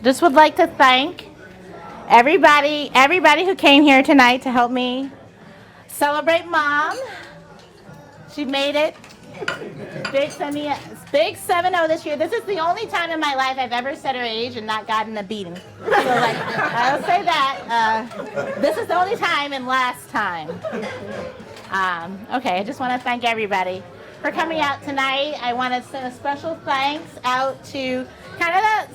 Just would like to thank everybody who came here tonight to help me celebrate Mom. She made it. Big 7-0 this year. This is the only time in my life I've ever said her age and not gotten a beating. So like, I'll say that. This is the only time and last time. Okay, I just want to thank everybody for coming out tonight. I want to send a special thanks out to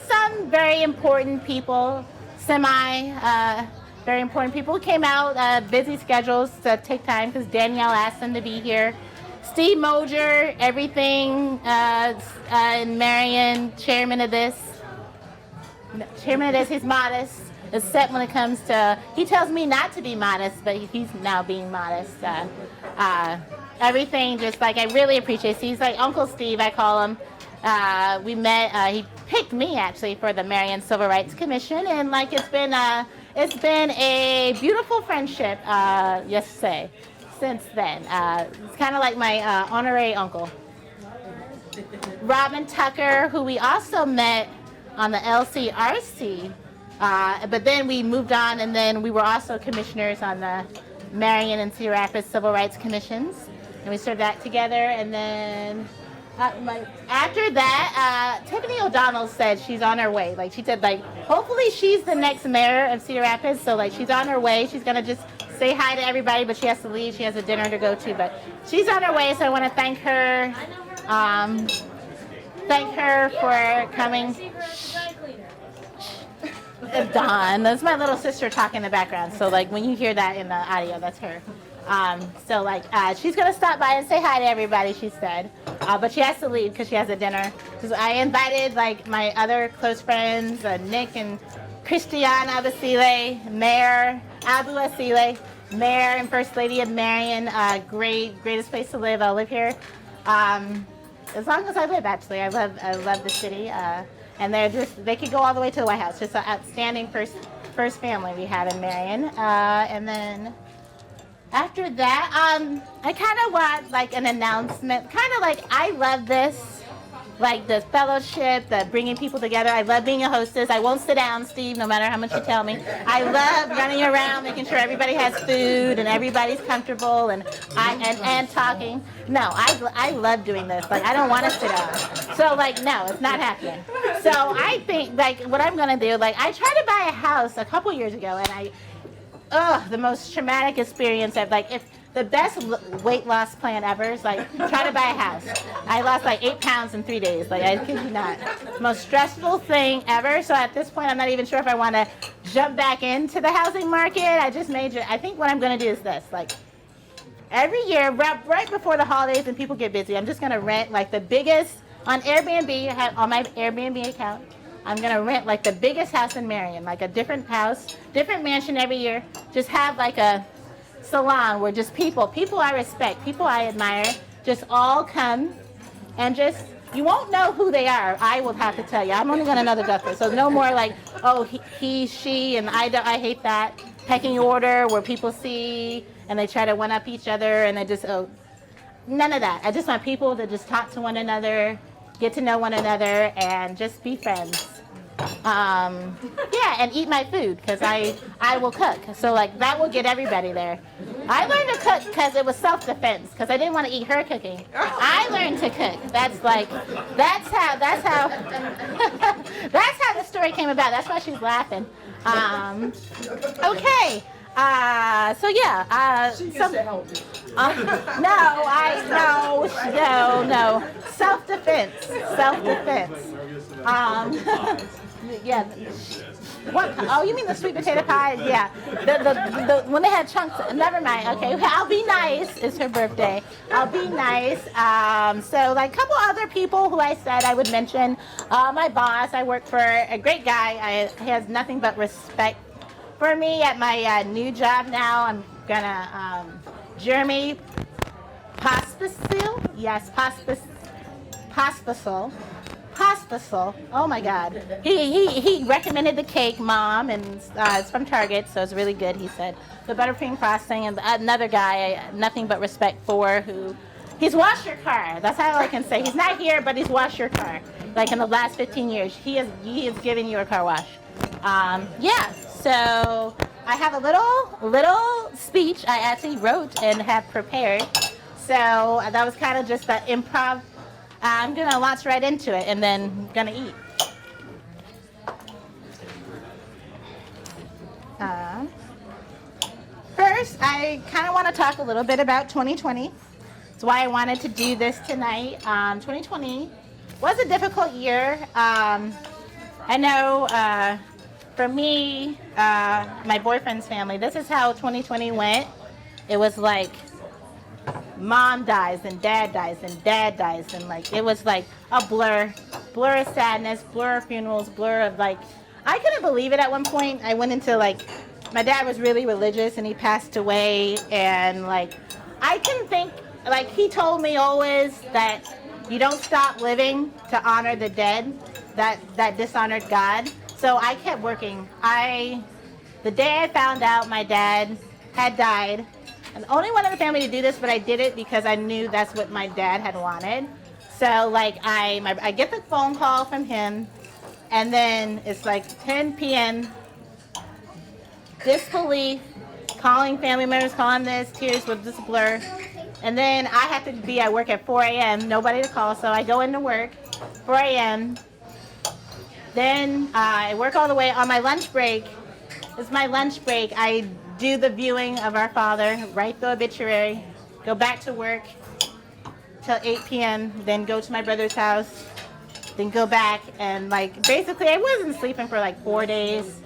some very important people, very important people who came out, busy schedules to take time because Danielle asked them to be here. Steve Moser, everything, and Marion, chairman of this, he's modest, except when it comes to, he tells me not to be modest, but he's now being modest. Everything, just like, I really appreciate it. He's like Uncle Steve, I call him. We met, he picked me actually for the Marion Civil Rights Commission, and like it's been a beautiful friendship, yesterday. Since then. It's kind of like my honorary uncle. Robin Tucker, who we also met on the LCRC, but then we moved on, and then we were also commissioners on the Marion and Cedar Rapids Civil Rights Commissions, and we served that together. And then after that, Tiffany O'Donnell said she's on her way. Like she said, like hopefully she's the next mayor of Cedar Rapids. So like she's on her way. She's gonna just say hi to everybody, but she has to leave. She has a dinner to go to, but she's on her way. So I want to thank her. Thank her for coming. Dawn, that's my little sister talking in the background. So like when you hear that in the audio, that's her. So like she's gonna stop by and say hi to everybody, she said, but she has to leave because she has a dinner. Because I invited like my other close friends, Nick and Christiana Basile, Mayor Abu Asile, Mayor and First Lady of Marion. Greatest place to live. I'll live here as long as I live. Actually, I love the city, and they could go all the way to the White House. Just an outstanding first family we have in Marion, and then. After that, I kind of want like an announcement, kind of like I love this, like the fellowship, the bringing people together. I love being a hostess. I won't sit down, Steve, no matter how much you tell me. I love running around, making sure everybody has food and everybody's comfortable and talking. No, I love doing this. Like I don't want to sit down. So like no, it's not happening. So I think like what I'm gonna do, like I tried to buy a house a couple years ago and the most traumatic experience of like if the best weight loss plan ever is like try to buy a house. I lost like 8 pounds in 3 days. Like I kid you not. Most stressful thing ever. So at this point I'm not even sure if I want to jump back into the housing market. I think what I'm going to do is this. Like every year right before the holidays and people get busy, I'm just going to rent like the biggest on Airbnb, on my Airbnb account. I'm going to rent like the biggest house in Marion, like a different house, different mansion every year. Just have like a salon where just people I respect, people I admire, just all come and just, you won't know who they are. I will have to tell you. I'm only going to know the doctor. So no more like, oh, he, she, and I hate that pecking order where people see and they try to one-up each other and they just, none of that. I just want people to just talk to one another, get to know one another, and just be friends. And eat my food because I will cook. So like that will get everybody there. I learned to cook because it was self-defense because I didn't want to eat her cooking. I learned to cook. That's how that's how the story came about. That's why she's laughing. Okay. So yeah. She gets to help me. No. Self-defense. Yeah. What? Oh, you mean the sweet potato pie? Yeah. The when they had chunks. Never mind. Okay. I'll be nice. It's her birthday. I'll be nice. So like a couple other people who I said I would mention. My boss. I work for a great guy. He has nothing but respect for me at my new job now. I'm gonna Jeremy Pospisil. Yes, Pospisil. Oh my God. He recommended the cake, Mom, and it's from Target, so it's really good. He said the buttercream frosting, and another guy, nothing but respect for, who he's washed your car. That's all I can say. He's not here, but he's washed your car. like in the last 15 years, he is giving you a car wash. Yeah, so I have a little speech I actually wrote and have prepared. So that was kind of just the improv. I'm gonna launch right into it and then gonna eat. First, I kind of want to talk a little bit about 2020. That's why I wanted to do this tonight. 2020 was a difficult year. I know for me, my boyfriend's family, this is how 2020 went. It was like mom dies and dad dies and dad dies, and like it was like a blur of sadness, blur of funerals, blur of like, I couldn't believe it at one point. I went into like, my dad was really religious and he passed away, and like I couldn't think, like he told me always that you don't stop living to honor the dead, that dishonored God. So I kept working. The day I found out my dad had died, and only one in the family to do this, but I did it because I knew that's what my dad had wanted. So like I get the phone call from him, and then it's like 10 p.m. disbelief, calling family members, calling this, tears with this blur. And then I have to be at work at 4 a.m., nobody to call, so I go into work, 4 a.m. Then I work all the way on my lunch break. It's my lunch break. I do the viewing of our father, write the obituary, go back to work till 8 p.m., then go to my brother's house, then go back, and like basically I wasn't sleeping for like 4 days.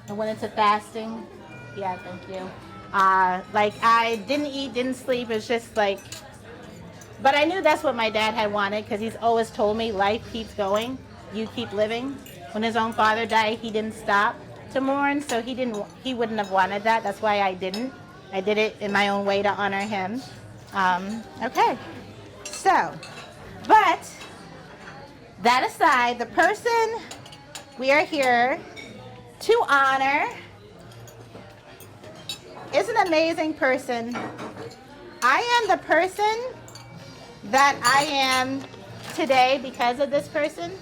I went into fasting. Yeah, thank you. Like I didn't eat, didn't sleep. It was just like, but I knew that's what my dad had wanted, because he's always told me life keeps going, you keep living. When his own father died, he didn't stop to mourn, so he wouldn't have wanted that. That's why I didn't. I did it in my own way to honor him. Okay, so, but that aside, the person we are here to honor is an amazing person. I am the person that I am today because of this person.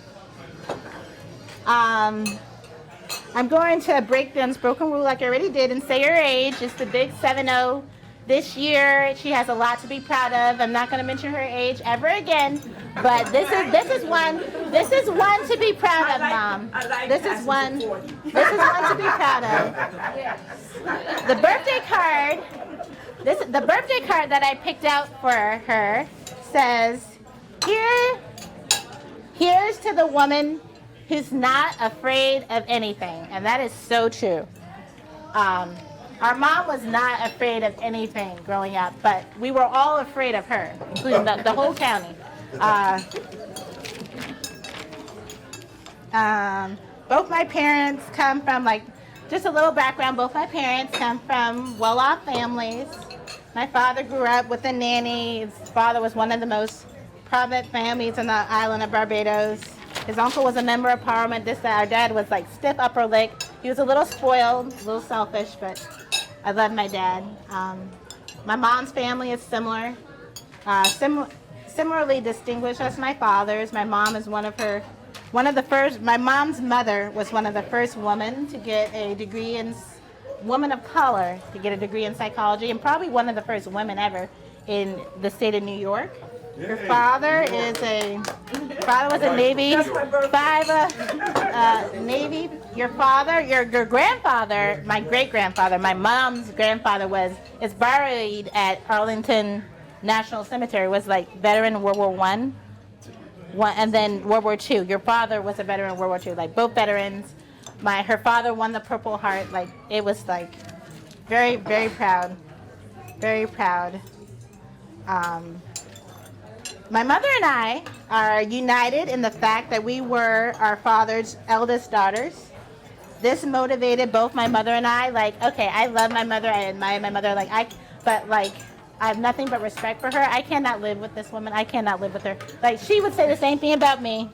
I'm going to break the unspoken rule like I already did and say her age. It's the big 7-0 this year. She has a lot to be proud of. I'm not going to mention her age ever again, but this is one to be proud of, Mom. This is one to be proud of. The birthday card that I picked out for her says, here's to the woman who's not afraid of anything. And that is so true. Our mom was not afraid of anything growing up, but we were all afraid of her, including the whole county. Both my parents come from, like, just a little background, both my parents come from well-off families. My father grew up with a nanny. His father was one of the most prominent families on the island of Barbados. His uncle was a member of parliament. Our dad was like stiff upper lip. He was a little spoiled, a little selfish, but I love my dad. My mom's family is similarly distinguished as my father's. My mom is my mom's mother was one of the first women to get a degree woman of color to get a degree in psychology, and probably one of the first women ever in the state of New York. Your father was a Navy, Navy. Your father, your grandfather, my great-grandfather, my mom's grandfather is buried at Arlington National Cemetery, was like veteran in World War I, and then World War II. Your father was a veteran in World War II, like both veterans. Her father won the Purple Heart. Like it was like very, very proud, very proud. My mother and I are united in the fact that we were our father's eldest daughters. This motivated both my mother and I. Like, okay, I love my mother, I admire my mother, but I have nothing but respect for her. I cannot live with this woman. I cannot live with her. Like, she would say the same thing about me.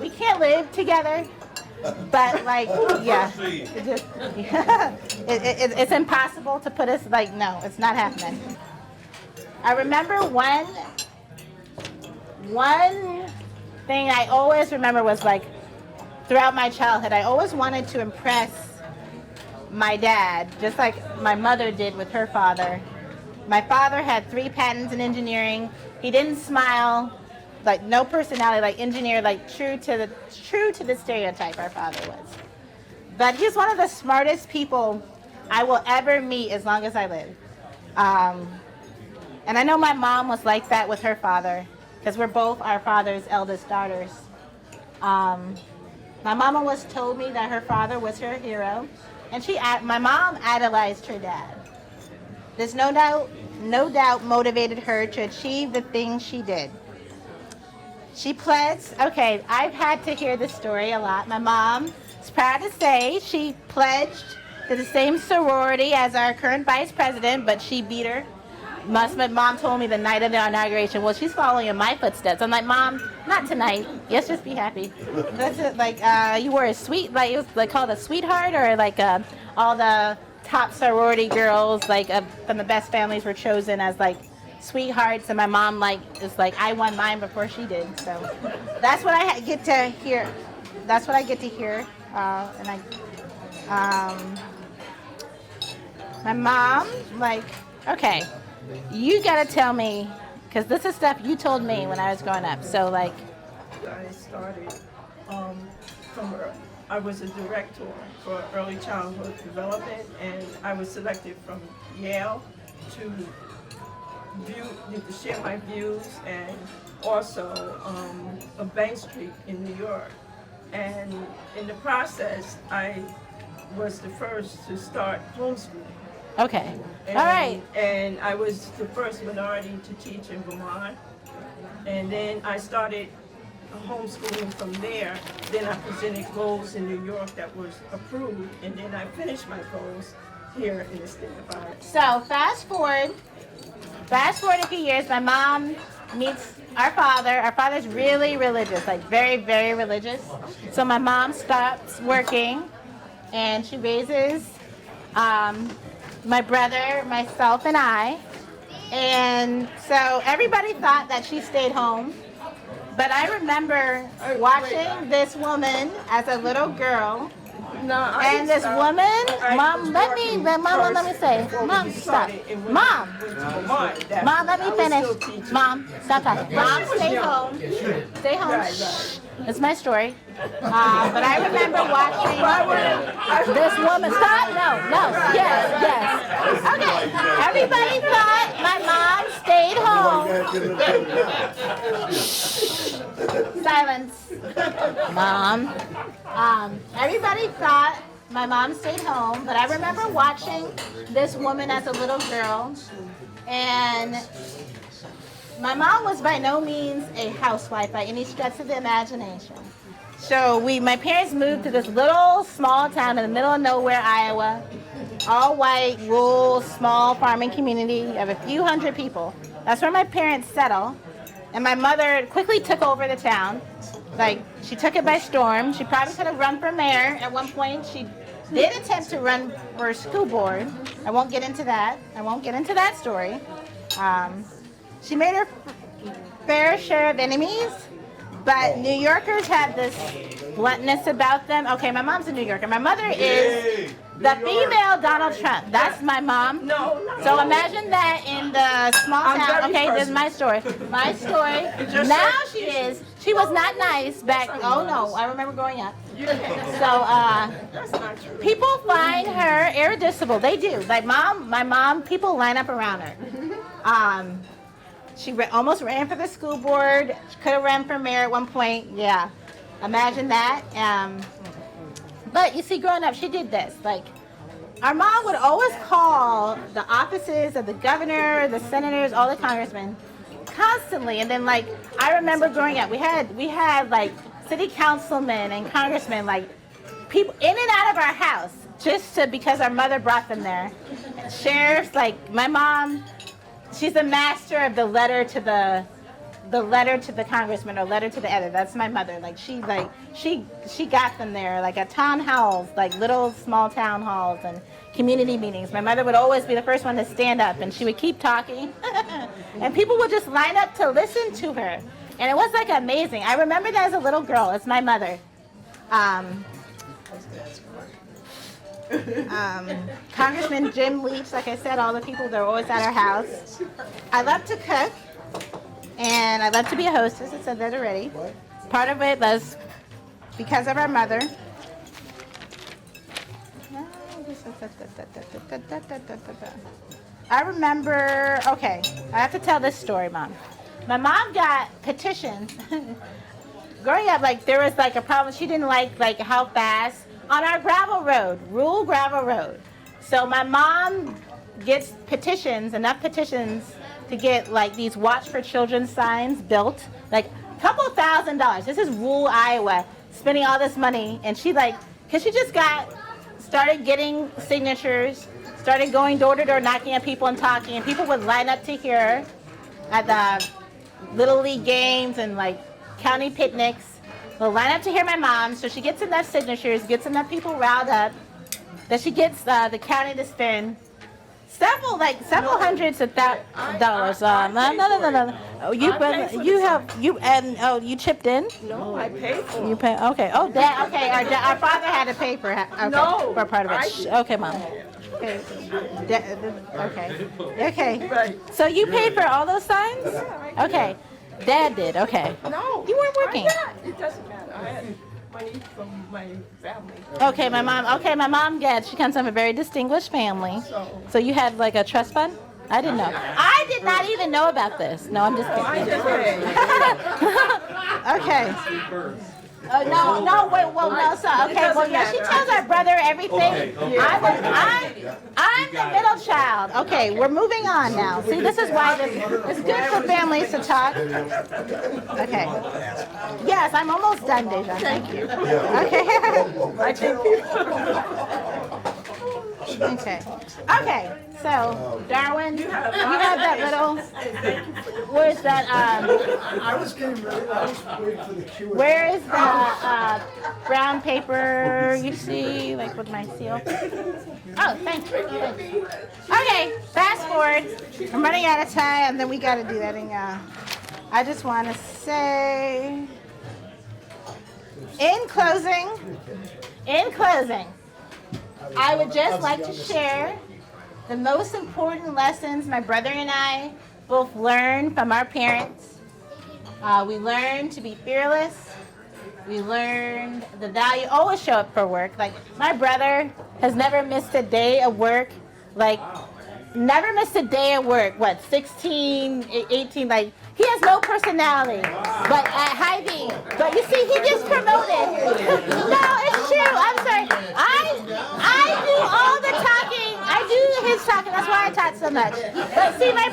We can't live together, but like, yeah, it's impossible to put us, like, no, it's not happening. I remember one thing I always remember was like, throughout my childhood, I always wanted to impress my dad, just like my mother did with her father. My father had 3 patents in engineering. He didn't smile, like no personality, like engineer, like true to the stereotype our father was. But he's one of the smartest people I will ever meet as long as I live. And I know my mom was like that with her father, because we're both our father's eldest daughters. My mom always told me that her father was her hero, and my mom idolized her dad. There's no doubt motivated her to achieve the things she did. She pledged, okay, I've had to hear this story a lot. My mom is proud to say she pledged to the same sorority as our current vice president, but she beat her. My mom told me the night of the inauguration, well, she's following in my footsteps. I'm like, Mom, not tonight. Let's just be happy. That's it. Like, you were a sweet, like, it was like called a sweetheart, or like all the top sorority girls, like from the best families were chosen as like sweethearts, and my mom like is like, I won mine before she did. So that's what I get to hear. That's what I get to hear. And my mom, like, okay, you gotta tell me, because this is stuff you told me when I was growing up. So like, I started I was a director for early childhood development, and I was selected from Yale to share my views, and also of Bank Street in New York. And in the process, I was the first to start homeschooling. okay, And, all right. And I was the first minority to teach in Vermont. And then I started homeschooling from there. Then I presented goals in New York that was approved, and then I finished my goals here in the state of Iowa. So fast forward a few years, my mom meets our father. Our father's really religious, like very, very religious. So my mom stops working, and she raises my brother, myself, and I. And so everybody thought that she stayed home. But I remember watching this woman as a little girl. And this woman, Mom, let me say, Mom, stop. Mom, let me finish. Mom, stop talking. Mom, stay home. Stay home. Shh. It's my story. But I remember watching this woman. Stop. No. Yes. Okay. Everybody thought my mom stayed home. Silence. Mom. Everybody thought my mom stayed home, but I remember watching this woman as a little girl, and my mom was by no means a housewife by any stretch of the imagination. So my parents moved to this little small town in the middle of nowhere, Iowa, all white, rural, small farming community of a few hundred people. That's where my parents settled, and my mother quickly took over the town. Like, she took it by storm. She probably could have run for mayor at one point. She did attempt to run for school board. I won't get into that story. She made her fair share of enemies, but New Yorkers have this bluntness about them. Okay, my mom's a New Yorker. My mother is the female Donald Trump. That's my mom. No. So imagine that in the small town. Okay, this is my story. My story. Now she was not nice back. Oh no, I remember growing up. So people find her irreducible. They do. Like my mom, people line up around her. She almost ran for the school board. She could have ran for mayor at one point. Yeah, imagine that. But you see, growing up, she did this. Like, our mom would always call the offices of the governor, the senators, all the congressmen, constantly. And then, like, I remember growing up, we had like city councilmen and congressmen, like people in and out of our house, because our mother brought them there. Sheriffs, like my mom, she's a master of the letter to the congressman or letter to the editor. That's my mother. Like she got them there, like at town halls, like little small town halls and community meetings. My mother would always be the first one to stand up, and she would keep talking, and people would just line up to listen to her. And it was like amazing. I remember that as a little girl. It's my mother. Congressman Jim Leach, like I said, all the people that are always at our house. I love to cook, and I love to be a hostess. I said that already. Part of it was because of our mother. I remember, okay, I have to tell this story, Mom. My mom got petitions. Growing up, like, there was like a problem. She didn't like how fast on our gravel road, rural gravel road. So my mom gets petitions, enough petitions to get like these Watch for Children signs built, like a couple $1,000s. This is rural Iowa, spending all this money, and she like, cause she just started getting signatures, started going door to door, knocking at people and talking, and people would line up to hear her at the Little League games and like county picnics. They'll line up to hear my mom, so she gets enough signatures, gets enough people riled up, that she gets the county to spend several hundreds of dollars. No. Oh, you chipped in? No, I paid for it. You pay? Okay. Oh, Dad. Okay. Our father had to pay for for part of it. Okay, Mom. Okay. Okay. Right. So you paid for all those signs? Okay. Dad did. Okay. No. You weren't working. It doesn't matter. I had money from my family. Okay, my mom, yeah, she comes from a very distinguished family. So you had like a trust fund? I didn't know. I did not even know about this. No, I'm just kidding. I just paid. Okay. Yeah, she tells our brother everything. I'm the middle child. Okay, we're moving on now. See, this is why it's good for families to talk. Okay. Yes, I'm almost done, Deja. Thank you. Okay. I think Okay. Okay. So, Darwin, you have that little. Where's that? I was getting ready. I was waiting for the Q&A. Where is the brown paper you see, like with my seal? Oh, thank you. Okay, fast forward. I'm running out of time, and then we got to do that. And I just want to say, in closing, I would just like to share the most important lessons my brother and I both learned from our parents. We learned to be fearless. We learned the value, always show up for work. Like, my brother has never missed a day of work. Like, never missed a day of work. 16, 18, like, he has no personality. But at Hy-Vee, but you see, he gets promoted. No, it's true. I'm sorry. I do all the talking. I do his talking. That's why I talk so much. But see, my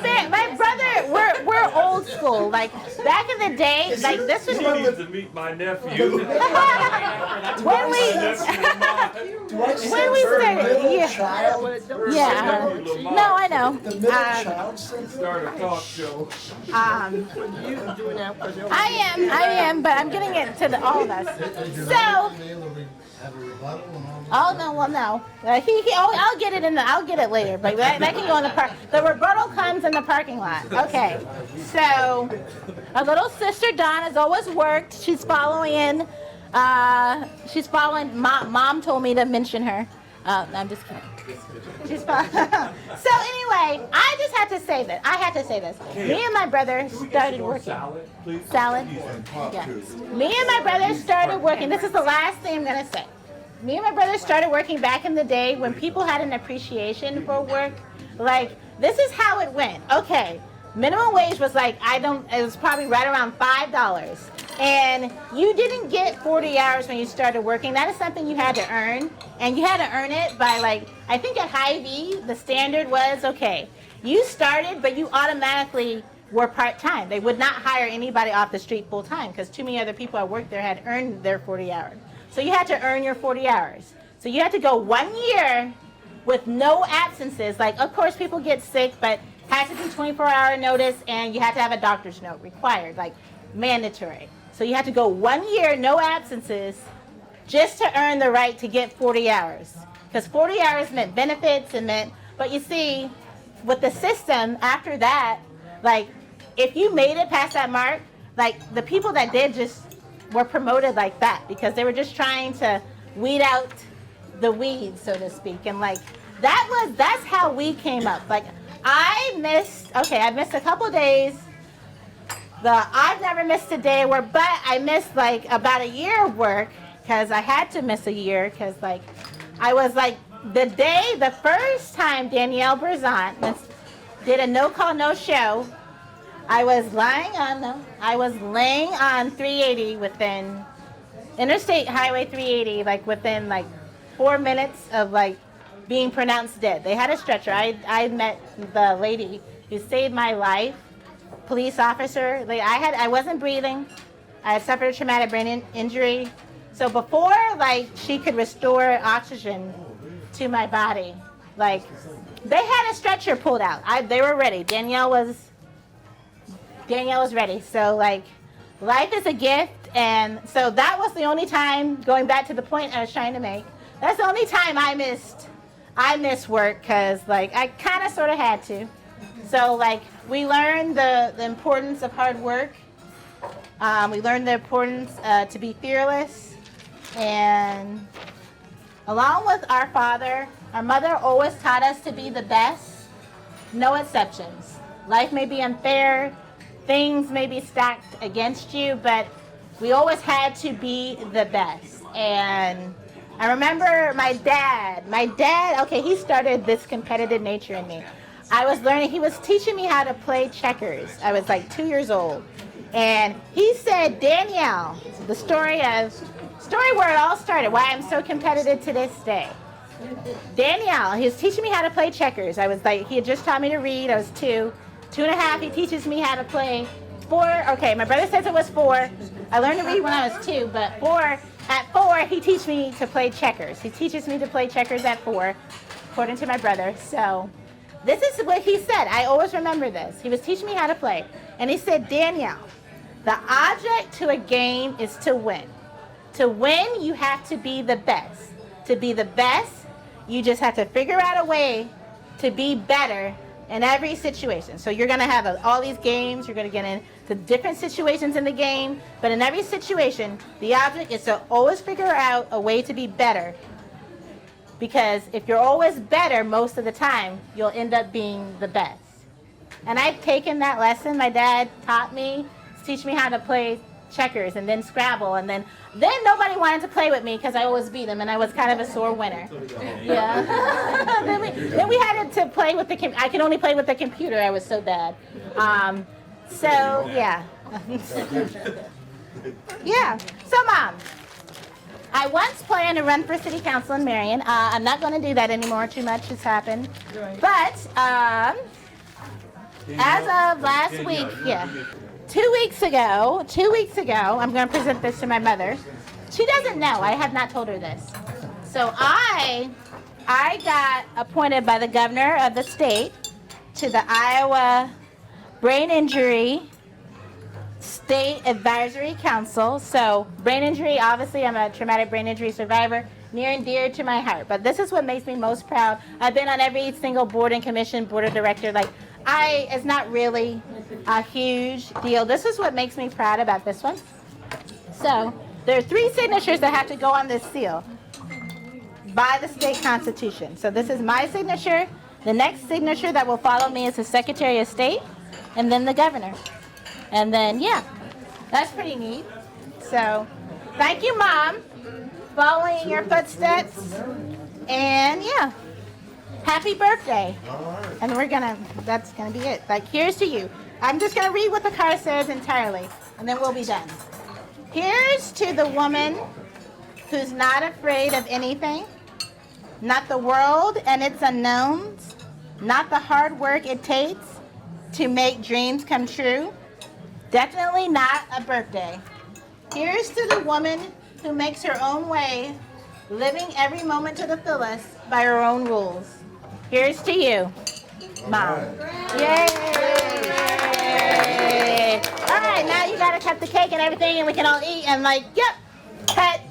brother, we're old school. Like, back in the day, like, this was She needs to meet my nephew. when we started. Yeah. No, I know. The middle child syndrome. Start a talk show. you doing that for them. I am, but I'm getting it to all of us. So, oh no, well no. I'll get it later, but that can go in the park. The rebuttal comes in the parking lot. Okay. So, our little sister Dawn has always worked. She's following. Mom told me to mention her. No, I'm just kidding. She's fine. So anyway, I just had to say that. I had to say this. Me and my brother started working. Salad, please. Salad? Yeah. Me and my brother started working. This is the last thing I'm going to say. Me and my brother started working back in the day when people had an appreciation for work. Like, this is how it went. Okay, minimum wage was like, it was probably right around $5. And you didn't get 40 hours when you started working. That is something you had to earn. And you had to earn it by, like, I think at Hy-Vee, the standard was, okay, you started, but you automatically were part-time. They would not hire anybody off the street full-time because too many other people that worked there had earned their 40 hours. So you had to earn your 40 hours. So you had to go 1 year with no absences. Like, of course, people get sick, but had to be 24-hour notice, and you had to have a doctor's note required, like mandatory. So you had to go 1 year, no absences, just to earn the right to get 40 hours. Because 40 hours meant benefits and meant, but you see, with the system after that, like, if you made it past that mark, like the people that did just were promoted like that because they were just trying to weed out the weeds, so to speak. And like that's how we came up. Like I missed a couple days. I've never missed a day of work, but I missed like about a year of work because I had to miss a year because like I was like the first time Danielle Brazant did a no call no show. I was laying on 380 within Interstate Highway 380, like within like 4 minutes of like being pronounced dead. They had a stretcher. I met the lady who saved my life, police officer. Like I wasn't breathing. I had suffered a traumatic brain injury. So before like she could restore oxygen to my body, like they had a stretcher pulled out. They were ready. Danielle was ready. So like life is a gift, and so that was the only time, going back to the point I was trying to make, that's the only time I missed work because like I kind of sort of had to. So like we learned the importance of hard work. We learned the importance to be fearless, and along with our father, our mother always taught us to be the best, no exceptions. Life may be unfair, things may be stacked against you, but we always had to be the best. And I remember my dad, okay, he started this competitive nature in me. He was teaching me how to play checkers. I was like 2 years old. And he said, Danielle, the story where it all started, why I'm so competitive to this day. Danielle, he was teaching me how to play checkers. I was like, he had just taught me to read. I was 2 and a half. He teaches me how to play 4. Okay, my brother says it was 4. I learned to read when I was 2, but at 4, he teaches me to play checkers. He teaches me to play checkers at 4, according to my brother. So this is what he said. I always remember this. He was teaching me how to play. And he said, Danielle, the object to a game is to win. To win, you have to be the best. To be the best, you just have to figure out a way to be better in every situation. So you're going to have all these games. You're going to get into different situations in the game. But in every situation, the object is to always figure out a way to be better. Because if you're always better most of the time, you'll end up being the best. And I've taken that lesson. My dad taught me, teach me how to play checkers and then Scrabble, and then nobody wanted to play with me because I always beat them, and I was kind of a sore winner. Yeah. then we had to play with the I could only play with the computer. I was so bad. So yeah. Yeah. So Mom, I once planned to run for city council in Marion. I'm not going to do that anymore. Too much has happened. But as of last week, yeah. 2 weeks ago, I'm going to present this to my mother. She doesn't know. I have not told her this. So I got appointed by the governor of the state to the Iowa Brain Injury State Advisory Council. So brain injury, obviously I'm a traumatic brain injury survivor, near and dear to my heart. But this is what makes me most proud. I've been on every single board and commission, board of director. Like it's not really a huge deal. This is what makes me proud about this one. So there are 3 signatures that have to go on this seal by the state constitution. So this is my signature. The next signature that will follow me is the Secretary of State, and then the governor. And then, yeah, that's pretty neat. So thank you, Mom, following in your footsteps. And yeah, happy birthday. And that's gonna be it. Like, here's to you. I'm just gonna read what the card says entirely, and then we'll be done. Here's to the woman who's not afraid of anything, not the world and its unknowns, not the hard work it takes to make dreams come true. Definitely not a birthday. Here's to the woman who makes her own way, living every moment to the fullest by her own rules. Here's to you, Mom. Yay! All right, now you gotta cut the cake and everything, and we can all eat and yep, cut.